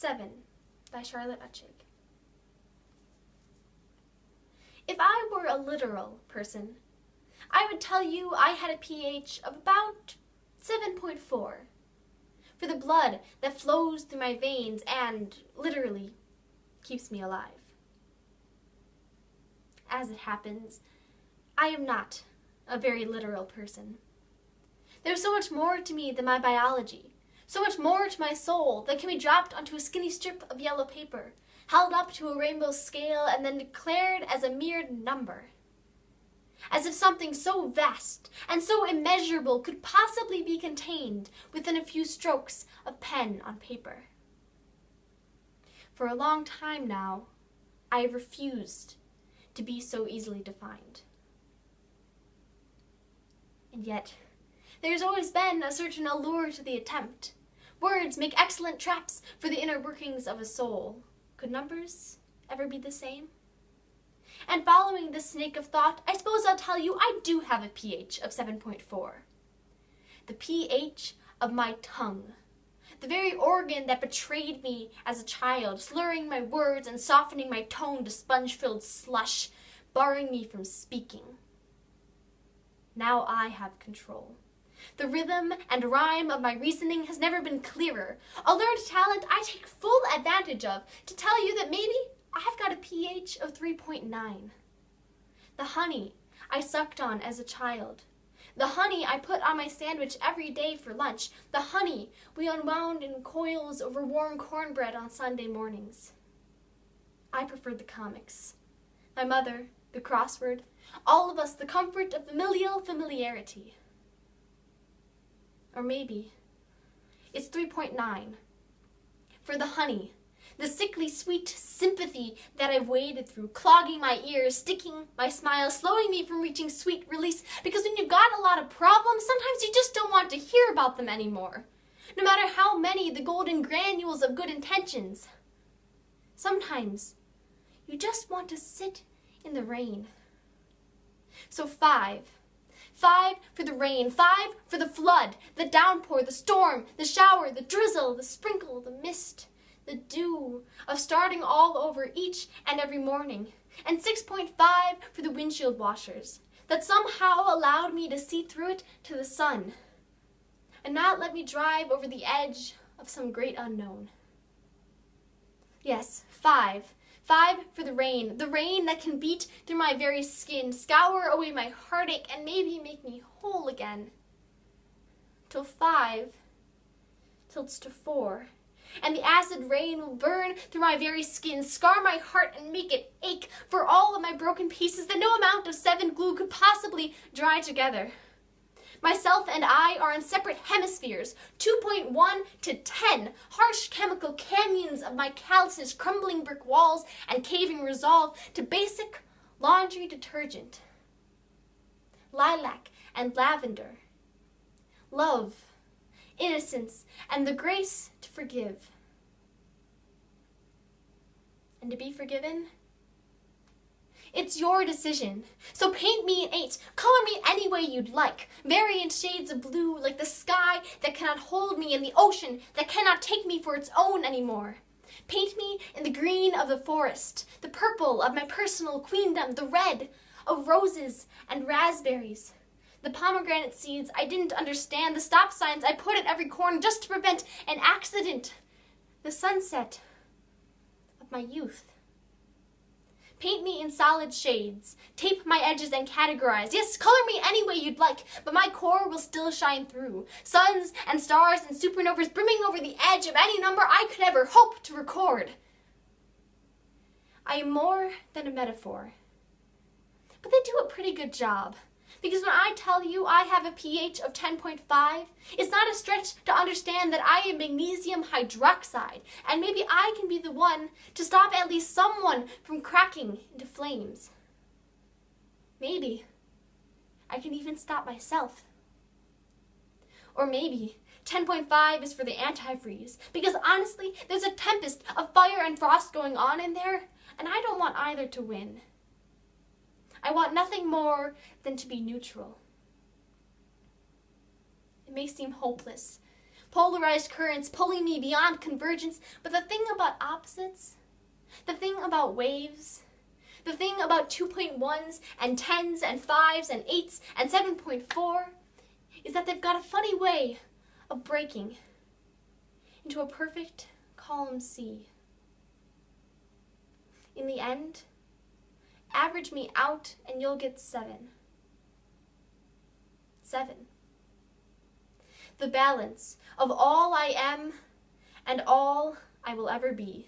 7 by Charlotte Uchig. If I were a literal person, I would tell you I had a pH of about 7.4 for the blood that flows through my veins and, literally, keeps me alive. As it happens, I am not a very literal person. There's so much more to me than my biology, so much more to my soul that can be dropped onto a skinny strip of yellow paper, held up to a rainbow scale, and then declared as a mere number. As if something so vast and so immeasurable could possibly be contained within a few strokes of pen on paper. For a long time now, I have refused to be so easily defined. And yet, there's always been a certain allure to the attempt. Words make excellent traps for the inner workings of a soul. Could numbers ever be the same? And following this snake of thought, I suppose I'll tell you I do have a pH of 7.4. The pH of my tongue. The very organ that betrayed me as a child, slurring my words and softening my tone to sponge-filled slush, barring me from speaking. Now I have control. The rhythm and rhyme of my reasoning has never been clearer. A learned talent I take full advantage of to tell you that maybe I've got a pH of 3.9. The honey I sucked on as a child. The honey I put on my sandwich every day for lunch. The honey we unwound in coils over warm cornbread on Sunday mornings. I preferred the comics. My mother, the crossword, all of us the comfort of familial familiarity. Or maybe it's 3.9 for the honey, the sickly sweet sympathy that I've waded through, clogging my ears, sticking my smile, slowing me from reaching sweet release, because when you've got a lot of problems, sometimes you just don't want to hear about them anymore, no matter how many the golden granules of good intentions. Sometimes you just want to sit in the rain. So 5 for the rain, 5 for the flood, the downpour, the storm, the shower, the drizzle, the sprinkle, the mist, the dew of starting all over each and every morning, and 6.5 for the windshield washers that somehow allowed me to see through it to the sun and not let me drive over the edge of some great unknown. Yes, 5 for the rain that can beat through my very skin, scour away my heartache, and maybe make me whole again. Till 5 tilts to 4, and the acid rain will burn through my very skin, scar my heart, and make it ache for all of my broken pieces that no amount of 7 glue could possibly dry together. Myself and I are in separate hemispheres, 2.1 to 10, harsh chemical canyons of my calluses, crumbling brick walls, and caving resolve to basic laundry detergent. Lilac and lavender. Love, innocence, and the grace to forgive. And to be forgiven? It's your decision. So paint me an 8. Color me any way you'd like. Vary in shades of blue like the sky that cannot hold me and the ocean that cannot take me for its own anymore. Paint me in the green of the forest, the purple of my personal queendom, the red of roses and raspberries, the pomegranate seeds I didn't understand, the stop signs I put at every corner just to prevent an accident, the sunset of my youth. Paint me in solid shades, tape my edges and categorize. Yes, color me any way you'd like, but my core will still shine through. Suns and stars and supernovas brimming over the edge of any number I could ever hope to record. I am more than a metaphor, but they do a pretty good job. Because when I tell you I have a pH of 10.5, it's not a stretch to understand that I am magnesium hydroxide, and maybe I can be the one to stop at least someone from cracking into flames. Maybe I can even stop myself. Or maybe 10.5 is for the antifreeze, because honestly, there's a tempest of fire and frost going on in there, and I don't want either to win. I want nothing more than to be neutral. It may seem hopeless polarized currents pulling me beyond convergence. But the thing about opposites, the thing about waves, the thing about 2.1s and 10s and 5s and 8s and 7.4 is that they've got a funny way of breaking into a perfect calm sea. In the end, average me out and you'll get 7. 7. The balance of all I am and all I will ever be.